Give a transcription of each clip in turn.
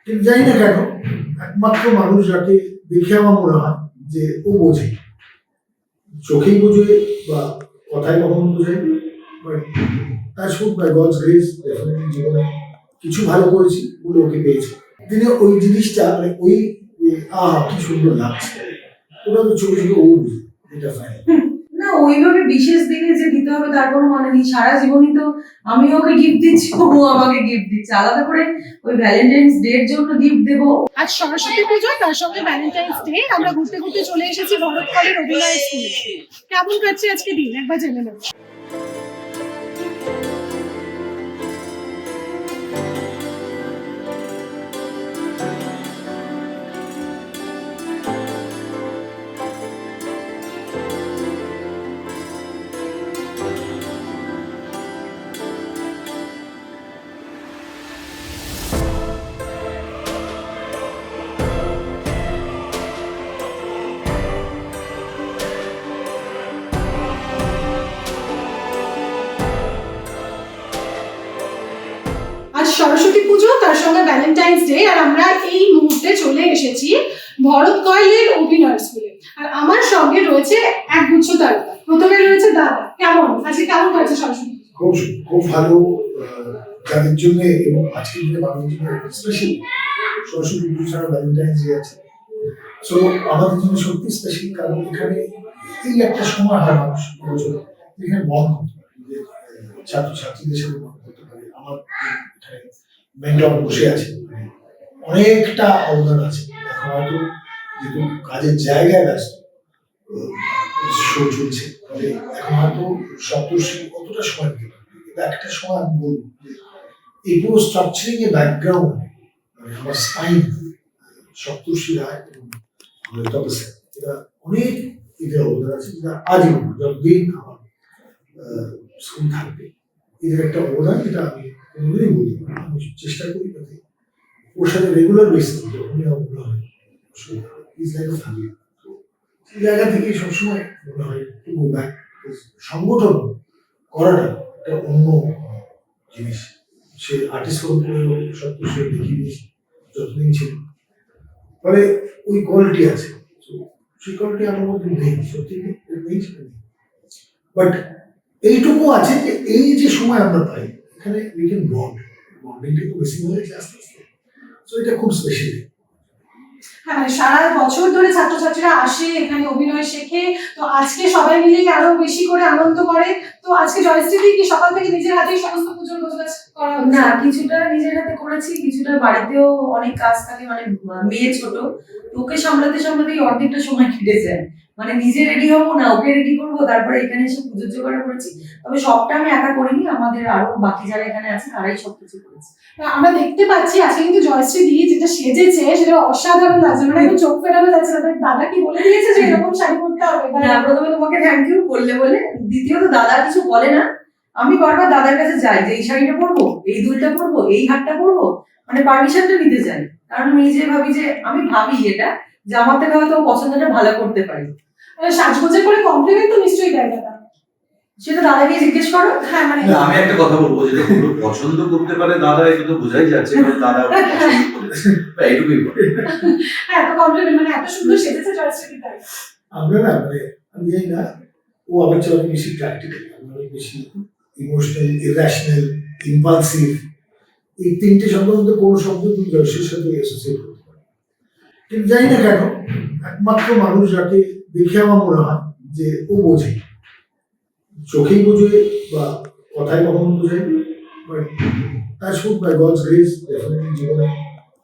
কিন্তু জানি না কেন একমাত্র মানুষ যাকে দেখে আমার মনে হয় যে ও বোঝে, চোখেই বোঝে বা কথায় কখনো বোঝে, বাট তার shoot by God's grace definitely জীবনে কিছু ভালো করেছি বলে ওকে পেয়েছে। তিনি ওই জিনিসটা মানে ওই কি সুন্দর লাগছে ওটা তো চোখে চোখে ও বুঝে, এটা ফাইন না। ওইভাবে বিশেষ দিনে যে দিতে হবে তার কোনো মানে নেই। সারা জীবনই তো আমি ওকে গিফট দিচ্ছি, ও আমাকে গিফট দিচ্ছে। আলাদা করে ওই ভ্যালেন্টাইন্স ডে এর জন্য গিফট দেবো। আজ সরস্বতী পুজো, তার সঙ্গে ভ্যালেন্টাইন্স ডে। আমরা ঘুরতে ঘুরতে চলে এসেছি ভরত কলেজ অভিনয় স্কুলে। কেমন কাটছে আজকে দিন একবার জেনে নেব। আজ সরস্বতী পুজো, তার সঙ্গে ভ্যালেন্টাইন্স ডে। আর আমরা এই মুহূর্তে চলে এসেছি ভরত কলেজ অভিনয় স্কুলে। আর আমার সঙ্গে রয়েছে একগুচ্ছ তারকা। প্রথমে রয়েছে দাদা। কেমন আজকে কেমন কাটছে সরস্বতী? খুব খুব ভালো। তাদের জন্য এবং আজকের দিনে বাঙালির জন্য স্পেশাল সরস্বতী পুজো ছাড়া ভ্যালেন্টাইন্স ডে আছে। সো আমাদের জন্য সত্যি স্পেশাল, কারণ এখানে এই একটা সময় হয় মানুষ বছর এখানে বন্ধ করতে পারে, ছাত্রছাত্রীদের সাথে বন্ধ করতে পারে। আমার এখানে মেন্টর বসে আছে, অনেকটা অবদান আছে। এখন হয়তো যেহেতু কাজের জায়গায় ব্যস্ত শো চলছে, ফলে এখন হয়তো সপ্তর্ষি অতটা সময় দিতে পারবে। কিন্তু একটা সময় আমি বলবো যে এই পুরো স্ট্রাকচারিং এর ব্যাকগ্রাউন্ড মানে আমার স্পাইন সপ্তর্ষি রায় এবং তপস্যা, এটা অনেক এদের অবদান আছে, যেটা আজীবন যতদিন আমার স্কুল থাকবে এদের একটা অবদান, যেটা আমি কোনোদিনই বলতে পারি। আমি চেষ্টা করি যাতে ওর সাথে রেগুলার বেসিস যখনই আমার মনে হয় ইজ লাইক আ ফ্যামিলি। সেই জায়গা থেকে সবসময় মনে হয় টু গো ব্যাক। সংগঠন করাটা একটা অন্য জিনিস। সে আর্টিস্ট সব কিছু দেখিয়ে দিয়েছে যতদিন ছিল, ফলে ওই কোয়ালিটি আছে। সেই কোয়ালিটি আমার মধ্যে নেই, সত্যি নেই, সেটা নেই। বাট এইটুকু আছে যে এই যে সময় আমরা পাই এখানে উই ক্যান বন্ডিংটা একটু বেশি হয়ে যায় আস্তে আস্তে। সো এটা খুব স্পেশাল। হ্যাঁ, মানে সারা বছর ধরে ছাত্রছাত্রীরা আসে এখানে, অভিনয় শেখে। তো আজকে সবাই মিলে আরো বেশি করে আনন্দ করে। তো আজকে জয়শ্রী কি সকাল থেকে নিজের হাতেই সমস্ত পুজোর গোছগাছ করা হচ্ছে? না, কিছুটা নিজের হাতে করেছি, কিছুটা বাড়িতেও অনেক কাজ থাকে। মানে মেয়ে ছোট, ওকে সামলাতে সামলাতেই অর্ধেকটা সময় কেটে যায়। মানে নিজে রেডি হবো না, ওকে রেডি করবো, তারপরে এখানে এসে পুজোর জোগাড় করেছি। তবে সবটা আমি একা করিনি, আমাদের আরো বাকি যারা এখানে আছে তারাই সবকিছু করেছে। আমরা দেখতে পাচ্ছি আজকে কিন্তু জয়শ্রী দি যেটা সেজেছে সেটা অসাধারণ লাগছে, মানে একদম চোখ ফেরানো যাচ্ছে। দাদা কি বলে দিয়েছে যে এরকম শাড়ি পরতে হবে? না, প্রথমে তোমাকে থ্যাংক ইউ বললে বলে, দ্বিতীয়ত দাদা কিছু বলে না। আমি বারবার দাদার কাছে যাই যে এই শাড়িটা পরবো, এই দুলটা পরবো, এই হারটা পরবো, মানে পারমিশনটা নিতে চাই। কারণ আমি নিজে ভাবি যে আমি ভাবি এটা যে আমার থেকে হয়তো পছন্দটা ভালো করতে পারি। সাজগোজের করে কমপ্লিমেন্ট তো নিশ্চয়ই দেয় দাদা। সেটা দাদাকে জিজ্ঞেস করো। হ্যাঁ, মানে আমি একটা কথা বলবো, যেটা পুরো পছন্দ করতে পারে দাদা, এটা তো বোঝাই যাচ্ছে, কারণ দাদা পছন্দ করেছে, এইটুকুই বলে। হ্যাঁ, তো কমপ্লিমেন্ট, মানে এত সুন্দর সেজেছে জয়শ্রী তাই। আমরা না মানে আমি জানি না, ও আমার চেয়ে অনেক বেশি প্র্যাকটিক্যাল, অনেক বেশি ইমোশনাল, ইরেশনাল, ইম্পালসিভ। এই তিনটে শব্দের মধ্যে কোনো শব্দ তুমি জয়শ্রীর সাথে অ্যাসোসিয়েট করতে পারো। কিন্তু জানি না কেন একমাত্র মানুষ যাকে দেখে আমার মনে হয় যে ও বোঝে, চোখেই বোঝে বা কথায় কখনো বোঝে, বাট তার shoot by God's grace definitely জীবনে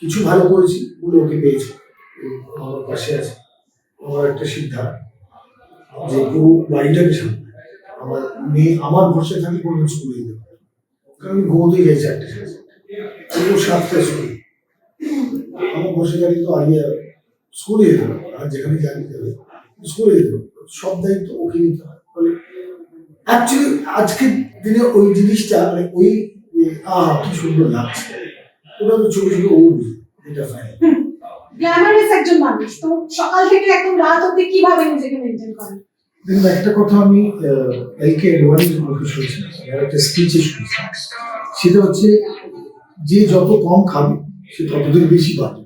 কিছু ভালো করেছি বলে ওকে পেয়েছে এবং আমার পাশে আছে। আমার একটা সিদ্ধান্ত যে পুরো বাড়িটাকে সামনে আমার মেয়ে আমার ভরসা থাকে কোনো স্কুলে যেতে পারে, কারণ আমি ঘুমোতেই যাই 4টে সাড়ে 7টায় স্কুল। আমার ভরসা থাকে তো আগে স্কুলে যেতে পারে, আর যেখানে যাবি যাবে স্কুলে যেতে পারে, সব দায়িত্ব ওকে নিতে হয়। ফলে অ্যাকচুয়ালি আজকের দিনে ওই জিনিসটা মানে ওই কি সুন্দর লাগছে ওটা তো চোখে চোখে ও বুঝে, এটা ফাইন। গ্ল্যামারাস একজন মানুষ, তো সকাল থেকে একদম রাত অবধি কিভাবে নিজেকে মেনটেন করেন? দেখুন, একটা কথা আমি এলকে অ্যাডভানির মুখে শুনেছিলাম, একটা স্পিচে শুনেছিলাম, সেটা হচ্ছে যে যত কম খাবে সে ততদিন বেশি বাড়বে।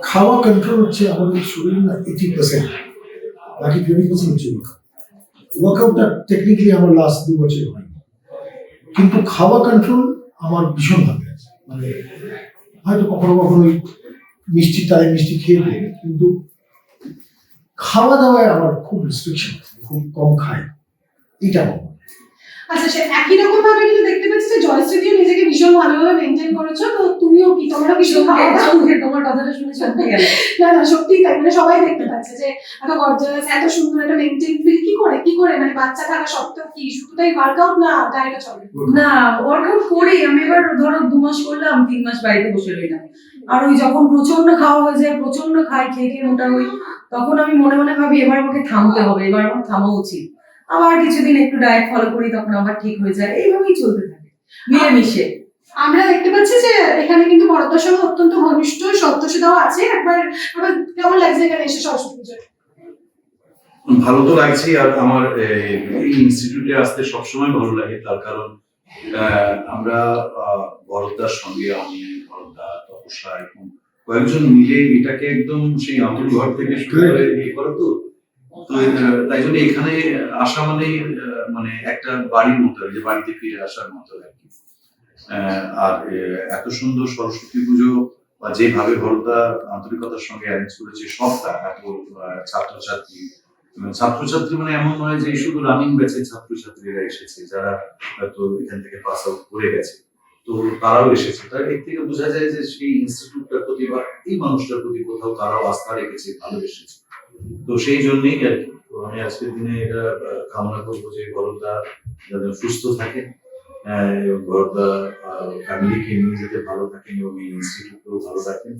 খাওয়া কন্ট্রোল হচ্ছে আমাদের শরীর না 80%, বাকি 20% হচ্ছে ওয়ার্কআউটটা টেকনিক্যালি আমার লাস্ট 2 বছর হয়, কিন্তু খাওয়া কন্ট্রোল আমার ভীষণ ভাবে আছে। মানে হয়তো কখনো কখনো ওই মিষ্টি তাই মিষ্টি খেয়ে নেই, কিন্তু খাওয়া দাওয়ায় আমার খুব রেস্ট্রিকশন, খুব কম খাই, এটা আমার। আচ্ছা, সে একই রকম ভাবে কিন্তু দেখতে পাচ্ছি যে জয়শ্রীও নিজেকে ভীষণ ভালোভাবে মেনটেন করেছো, তো তুমিও কি তোমারও ভীষণ খাওয়া দাওয়া? তোমার কথাটা শুনে সত্যি গেল। না না, সত্যি তাই, মানে সবাই দেখতে পাচ্ছে যে এত গর্জাস, এত সুন্দর একটা মেনটেন ফিল কি করে মানে বাচ্চা থাকা সত্ত্বেও কি শুধুটাই ওয়ার্কআউট না ডায়েটও চলে? না, ওয়ার্কআউট করি আমি। এবার ধরো 2 মাস করলাম, 3 মাস বাড়িতে বসে রইলাম। আর ওই যখন প্রচন্ড খাওয়া হয়ে যায়, প্রচন্ড খাই, খেয়ে মোটা হই, তখন আমি মনে মনে ভাবি এবার আমাকে থামতে হবে, এবার আমার থামা উচিত। আবার কিছুদিন একটু ডায়েট ফলো করি, তখন আবার ঠিক হয়ে যায়। এইভাবেই চলতে থাকে মিলেমিশে। আমরা দেখতে পাচ্ছি যে এখানে কিন্তু ভরতদার সঙ্গে অত্যন্ত ঘনিষ্ঠ সত্যসিদাও আছে। একবার কেমন লাগছে এখানে এসে সরস্বতী পুজোয়? ভালো তো লাগছে। আর আমার এই ইনস্টিটিউটে আসতে সবসময় ভালো লাগে, তার কারণ আমরা ভরতদার সঙ্গে, আমি, ভরতদা, তপস্যা, এবং কয়েকজন মিলে এটাকে একদম সেই আন্তর ঘর থেকে শুরু করে ইয়ে করা। তো তাই জন্য এখানে আসা মানে একটা বাড়ির মতো, যে বাড়িতে ফিরে আসার মতো আর কি। আর এত সুন্দর সরস্বতী পুজো বা যেভাবে ভরতদা আন্তরিকতার সঙ্গে অ্যারেঞ্জ করেছে সবটা, এত ছাত্রছাত্রী মানে এমন নয় যে শুধু রানিং ব্যাচের ছাত্রছাত্রীরা এসেছে, যারা হয়তো এখান থেকে পাস আউট করে গেছে, তো তারাও এসেছে। তার এর থেকে বোঝা যায় যে সেই ইনস্টিটিউটটার প্রতি বা এই মানুষটার প্রতি কোথাও তারাও আস্থা রেখেছে, ভালোবেসেছে। তো সেই জন্যই আর কি। তো আমি আজকের দিনে এটা কামনা করবো যে ভরতদা যাতে সুস্থ থাকেন, এবং ভরতদা ফ্যামিলিকে নিয়ে যেতে ভালো থাকেন, এবং এই ইনস্টিটিউটকেও ভালো রাখেন।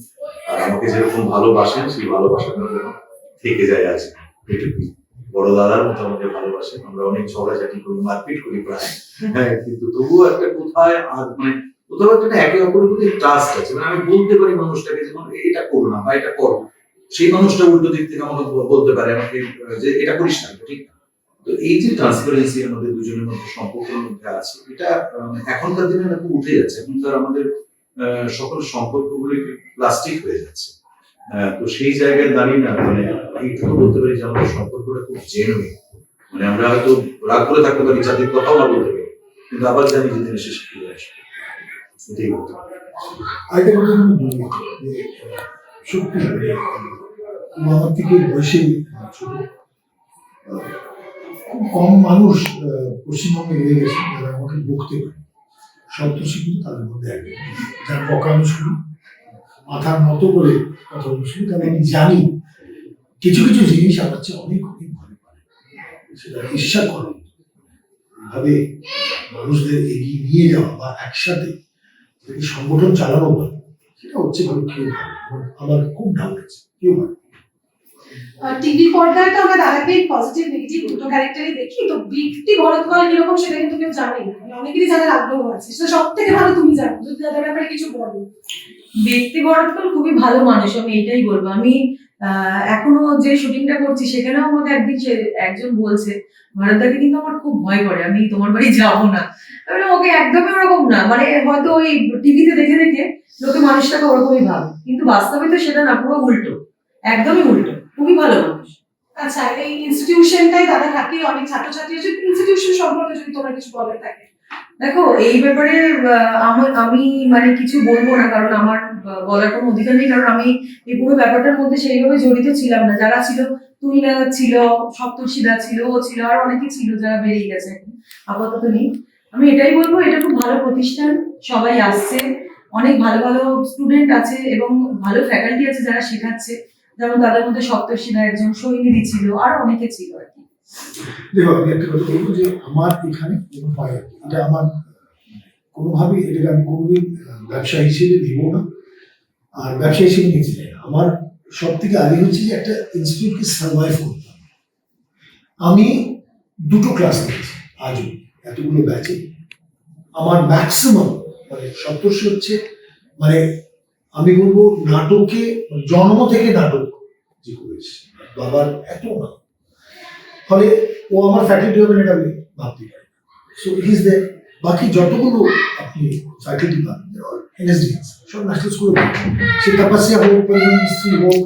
আর আমাকে যেরকম ভালোবাসেন, সেই ভালোবাসাটা যেন থেকে যায় আজ এটুকুই। বড় দাদার মতো আমাকে ভালোবাসেন। আমরা অনেক ঝগড়াঝাটি করি, মারপিট করি প্রায়, কিন্তু তবুও একটা কোথায় আর মানে কোথাও একটা একে অপরের প্রতি ট্রাস্ট আছে। মানে আমি বলতে পারি মানুষটাকে যে এটা করো না বা এটা করো, সেই মানুষটা উল্টো দিক থেকে আমাকে বলতে পারে আমাকে যে এটা করিস না, ঠিক না। তো এই যে ট্রান্সপারেন্সি আমাদের দুজনের মধ্যে সম্পর্কের মধ্যে আছে, এটা এখনকার দিনে খুব উঠে যাচ্ছে। এখনকার আমাদের সকল সম্পর্কগুলো প্লাস্টিক হয়ে যাচ্ছে। তো সেই জায়গায় দাঁড়িয়ে না মানে এইটুকু বলতে পারি যে আমাদের সম্পর্কটা খুব জেনুইন। মানে আমরা হয়তো রাগ করে থাকতে পারি, জাতির কথাও না বলতে পারি, কিন্তু আবার জানি যে দিনের শেষে ফিরে আসবে। এটাই বলতে পারি। আরেকটা কথা আমি বলি যে সত্যি আমার থেকে বয়সে ছোট, খুব কম মানুষ পশ্চিমবঙ্গে রয়ে গেছে যারা আমাকে বকতে পারে। সপ্তর্ষি কিন্তু তাদের মধ্যে একজন, যার বকা আমি শুনি, মাথার মতো করে কথা বলে শুনি, কারণ আমি জানি কিছু কিছু জিনিস আমার চেয়ে অনেক অনেক ভালো পারে। সেটা ঈর্ষা করে ভাবে মানুষদের এগিয়ে নিয়ে যাওয়া বা একসাথে সংগঠন চালানো হয়, সেটা হচ্ছে কেউ পারে। আমার খুব ডাউট আছে কেউ পারে। টিভি পর্দায় তো আমরা দাদাকে পজিটিভ নেগেটিভ দুটো ক্যারেক্টারই দেখি, তো ব্যক্তি ভরত কল কিরকম সেটা কিন্তু কেউ জানে না, অনেকেরই জানার আগ্রহ আছে, সেটা সব থেকে ভালো তুমি জানো, যদি দাদার ব্যাপারে কিছু বলো। ব্যক্তি ভরতকল খুবই ভালো মানুষ, আমি এটাই বলবো। আমি এখনো যে শুটিংটা করছি সেখানেও আমাকে একদিন একজন বলছে ভরতদাকে কিন্তু আমার খুব ভয় করে, আমি তোমার বাড়ি যাবো না। ওকে একদমই ওরকম না, মানে হয়তো ওই টিভিতে দেখে দেখে লোকে মানুষটাকে ওরকমই ভাবে, কিন্তু বাস্তবে তো সেটা না, পুরো উল্টো, একদমই উল্টো। খুবই ভালো মানুষ। আচ্ছা, এই ইনস্টিটিউশনটাই দাদা থাকে, অনেক ছাত্রছাত্রী আছে, ইনস্টিটিউশন সম্পর্কে যদি তোমার কিছু বলার থাকে। দেখো, এই ব্যাপারে আমি মানে কিছু বলবো না, কারণ আমার বলার কোনো অধিকার নেই, কারণ আমি এই পুরো ব্যাপারটার মধ্যে সেইভাবে জড়িত ছিলাম না। যারা ছিল, তুই না ছিল, সপ্তর্ষিদা ছিল, ও ছিল, আর অনেকে ছিল যারা বেরিয়ে গেছে, আপাতত নেই। আমি এটাই বলবো, এটা খুব ভালো প্রতিষ্ঠান, সবাই আসছে, অনেক ভালো ভালো স্টুডেন্ট আছে এবং ভালো ফ্যাকাল্টি আছে যারা শেখাচ্ছে। যেমন তাদের মধ্যে সপ্তর্ষিদা একজন, সৈনিধি ছিল, আর অনেকে ছিল আর কি। দেখো, আমি একটা কথা বলবো যে আমার এখানে হয়, এটা আমার কোনোভাবেই এটাকে আমি কোনোদিন ব্যবসা হিসেবে নিব না, আর ব্যবসা হিসেবে নিতে চাই না। আমার সব থেকে আগে হচ্ছে যে একটা ইনস্টিটিউটকে সার্ভাইভ করতে হবে। আমি 2টো ক্লাস নিয়েছি আজও, এতগুলো ব্যাচে। আমার ম্যাক্সিমাম মানে সপ্তর্ষি হচ্ছে মানে আমি বলবো নাটকে জন্ম থেকে নাটক যে করেছি, বাবার এত না, ফলে ও আমার ফ্যাকাল্টি হবে এটা আমি ভাবতে পারি। সো ইট ইজ দ্যাট বাকি যতগুলো আপনি ফ্যাকাল্টি পাবেন এনএসডিএস সব ন্যাশনাল স্কুল, সে তাপাসিয়া হোক, পরিবহন মিস্ত্রি হোক,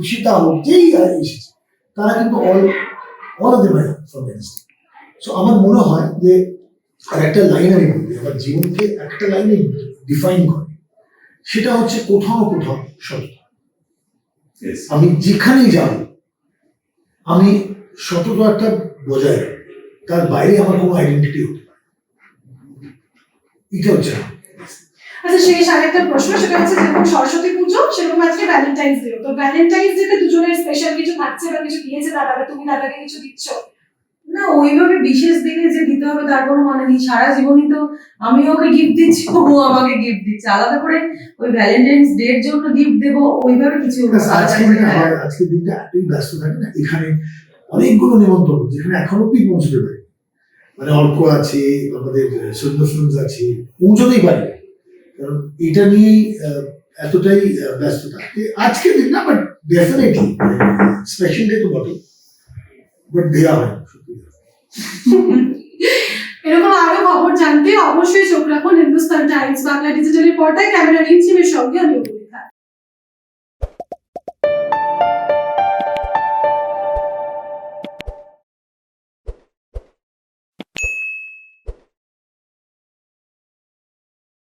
সীতা হোক, যেই এসেছে তারা কিন্তু all of them from NSD. So আমার মনে হয় যে আর একটা লাইন আমি বলি, আমার জীবনকে একটা লাইনে ডিফাইন করে, সেটা হচ্ছে কোথাও না কোথাও সততা। Yes. আমি যেখানেই যাব আমি সততাটা বজায় রাখবো, তার বাইরে আমার কোনো আইডেন্টিটি হতে পারে, এটা হচ্ছে আমার। আচ্ছা, শেষ আরেকটা প্রশ্ন, সেটা হচ্ছে যেরকম সরস্বতী পুজো সেরকম আজকে ভ্যালেন্টাইন্স ডে, তো ভ্যালেন্টাইন্স ডে তে দুজনের স্পেশাল কিছু থাকছে বা কিছু দিয়েছে দাদাকে, তুমি দাদাকে কিছু দিচ্ছ? না, ওইভাবে বিশেষ দিনে যে দিতে হবে তার কোনো মানে নেই। সারা জীবনই তো আমি ওকে গিফট দিচ্ছি, ও আমাকে গিফট দিচ্ছে। আলাদা করে ওই ভ্যালেন্টাইন্স ডে এর জন্য গিফট দেবো ওইভাবে কিছু আজকে যেটা হয়, আজকের দিনটা এতই ব্যস্ত থাকে না, এখানে অনেকগুলো নিমন্ত্রণ যেখানে এখন অব্দি পৌঁছতে পারি, মানে অর্ক আছে, আমাদের সৈন্য ফিল্মস আছে, পৌঁছতেই পারি না। কারণ এটা নিয়েই এতটাই ব্যস্ত থাকে আজকের দিন না, বাট ডেফিনেটলি স্পেশাল ডে তো বটে, বাট দেওয়া হয় না, সত্যি দেওয়া হয় না। এরকম আরো খবর জানতে অবশ্যই চোখ রাখুন হিন্দুস্তান টাইমস বাংলা ডিজিটালের পর্দায়। ক্যামেরা রিমঝিমের সঙ্গে আমি অপেক্ষা।